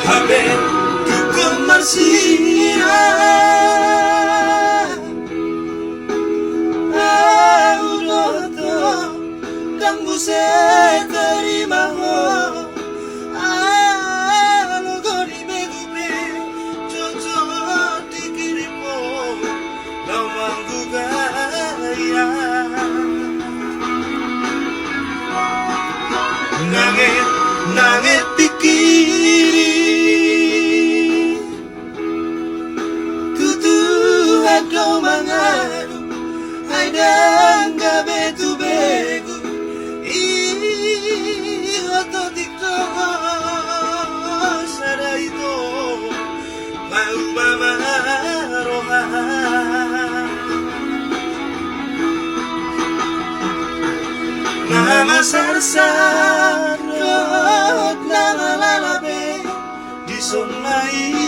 Abe tu comasira Auroto Kambuse terima ho Alogori megupe Jojo dikiripo Lawangu gaya Nangit pikiri Tutu ado mangaru Aidang gabe tu begu Ihoto dikto Saraito Mauma maroha Mama sarsarot na lalalabe Di sonmai